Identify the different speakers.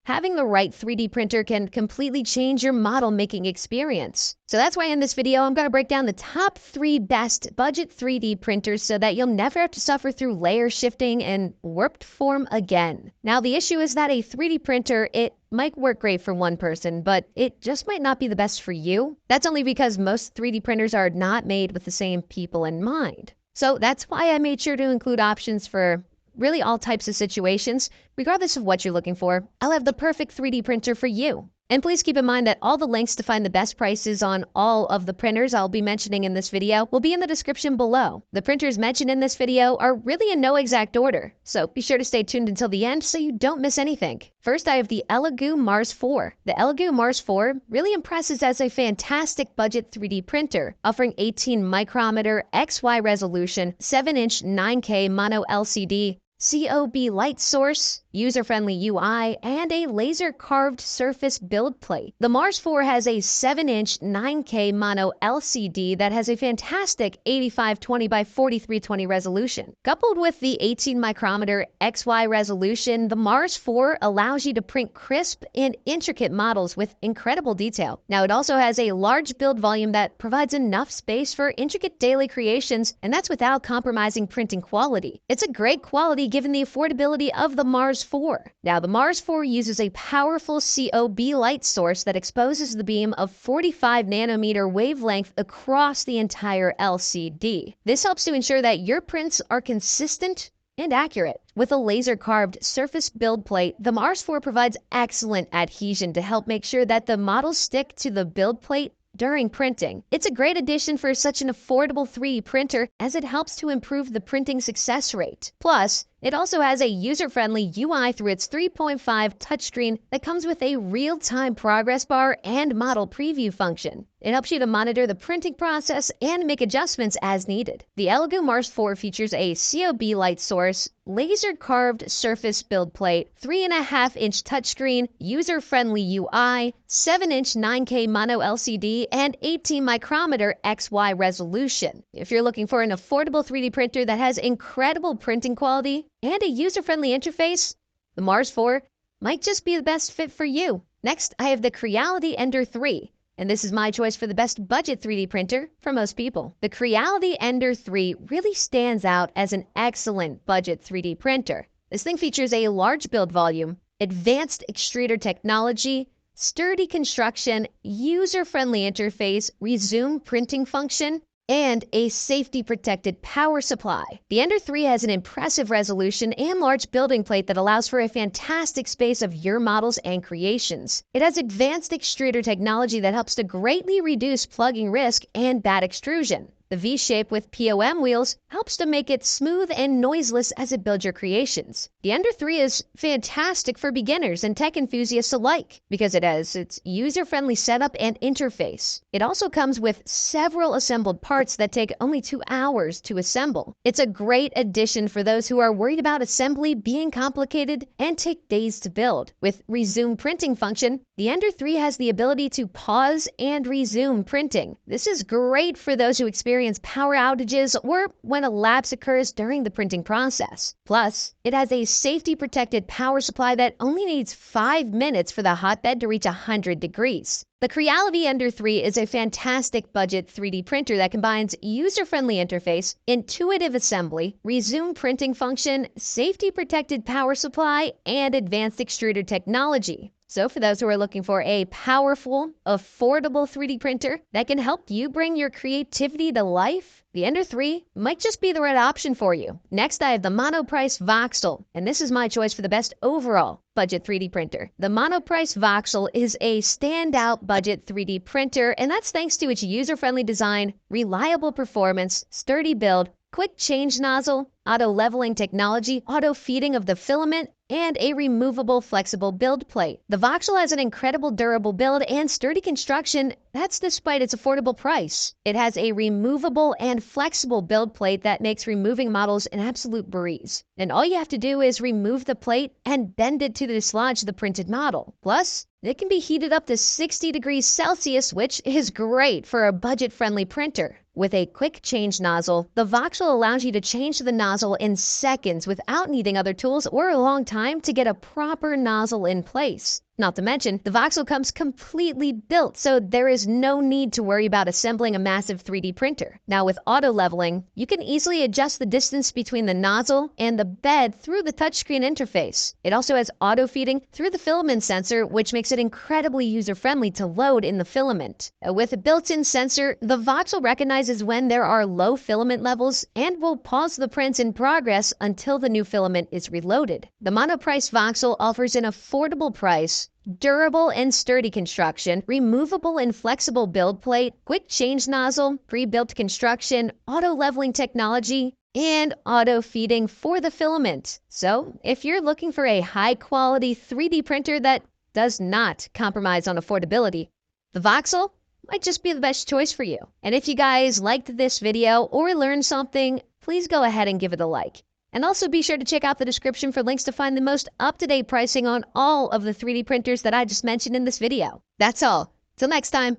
Speaker 1: Having the right 3D printer can completely change your model making experience. So that's why in this video, I'm going to break down the top 3 best budget 3D printers so that you'll never have to suffer through layer shifting and warped form again. Now, the issue is that a 3D printer, it might work great for one person, but it just might not be the best for you. That's only because most 3D printers are not made with the same people in mind. So that's why I made sure to include options for really all types of situations. Regardless of what you're looking for, I'll have the perfect 3D printer for you. And please keep in mind that all the links to find the best prices on all of the printers I'll be mentioning in this video will be in the description below. The printers mentioned in this video are really in no exact order, so be sure to stay tuned until the end so you don't miss anything. First, I have the Elegoo Mars 4. The Elegoo Mars 4 really impresses as a fantastic budget 3D printer, offering 18 micrometer XY resolution, 7-inch 9K mono LCD, COB light source, user-friendly UI, and a laser-carved surface build plate. The Mars 4 has a 7-inch 9K mono LCD that has a fantastic 8520 by 4320 resolution. Coupled with the 18 micrometer XY resolution, the Mars 4 allows you to print crisp and intricate models with incredible detail. Now, it also has a large build volume that provides enough space for intricate daily creations, and that's without compromising printing quality. It's a great quality given the affordability of the Mars 4. Now, the Mars 4 uses a powerful COB light source that exposes the beam of 45 nanometer wavelength across the entire LCD. This helps to ensure that your prints are consistent and accurate. With a laser-carved surface build plate, the Mars 4 provides excellent adhesion to help make sure that the models stick to the build plate during printing. It's a great addition for such an affordable 3D printer as it helps to improve the printing success rate. Plus, it also has a user-friendly UI through its 3.5 touchscreen that comes with a real-time progress bar and model preview function. It helps you to monitor the printing process and make adjustments as needed. The Elegoo Mars 4 features a COB light source, laser-carved surface build plate, 3.5-inch touchscreen, user-friendly UI, 7-inch 9K mono LCD, and 18 micrometer XY resolution. If you're looking for an affordable 3D printer that has incredible printing quality and a user-friendly interface, the Mars 4 might just be the best fit for you. Next, I have the Creality Ender 3. And this is my choice for the best budget 3D printer for most people. The Creality Ender 3 really stands out as an excellent budget 3D printer. This thing features a large build volume, advanced extruder technology, sturdy construction, user-friendly interface, resume printing function, and a safety-protected power supply. The Ender 3 has an impressive resolution and large building plate that allows for a fantastic space of your models and creations. It has advanced extruder technology that helps to greatly reduce plugging risk and bad extrusion. The V-shape with POM wheels helps to make it smooth and noiseless as it builds your creations. The Ender 3 is fantastic for beginners and tech enthusiasts alike because it has its user-friendly setup and interface. It also comes with several assembled parts that take only 2 hours to assemble. It's a great addition for those who are worried about assembly being complicated and take days to build. With resume printing function, the Ender 3 has the ability to pause and resume printing. This is great for those who experience power outages or when a lapse occurs during the printing process. Plus, it has a safety-protected power supply that only needs 5 minutes for the hotbed to reach 100 degrees. The Creality Ender 3 is a fantastic budget 3D printer that combines user-friendly interface, intuitive assembly, resume printing function, safety-protected power supply, and advanced extruder technology. So for those who are looking for a powerful, affordable 3D printer that can help you bring your creativity to life, the Ender 3 might just be the right option for you. Next, I have the Monoprice Voxel, and this is my choice for the best overall budget 3D printer. The Monoprice Voxel is a standout budget 3D printer, and that's thanks to its user-friendly design, reliable performance, sturdy build, quick change nozzle, auto leveling technology, auto feeding of the filament, and a removable flexible build plate. The Voxel has an incredible durable build and sturdy construction, that's despite its affordable price. It has a removable and flexible build plate that makes removing models an absolute breeze. And all you have to do is remove the plate and bend it to dislodge the printed model. Plus, it can be heated up to 60 degrees Celsius, which is great for a budget-friendly printer. With a quick change nozzle, the Voxel allows you to change the nozzle in seconds without needing other tools or a long time to get a proper nozzle in place. Not to mention, the Voxel comes completely built, so there is no need to worry about assembling a massive 3D printer. Now with auto leveling, you can easily adjust the distance between the nozzle and the bed through the touchscreen interface. It also has auto feeding through the filament sensor, which makes it incredibly user-friendly to load in the filament. With a built-in sensor, the Voxel recognizes when there are low filament levels and will pause the prints in progress until the new filament is reloaded. The monoprice Voxel offers an affordable price, durable and sturdy construction, removable and flexible build plate, quick change nozzle, pre-built construction, auto leveling technology, and auto feeding for the filament. So if you're looking for a high quality 3D printer that does not compromise on affordability, the Voxel might just be the best choice for you. And if you guys liked this video or learned something, please go ahead and give it a like. And also be sure to check out the description for links to find the most up-to-date pricing on all of the 3D printers that I just mentioned in this video. That's all. Till next time.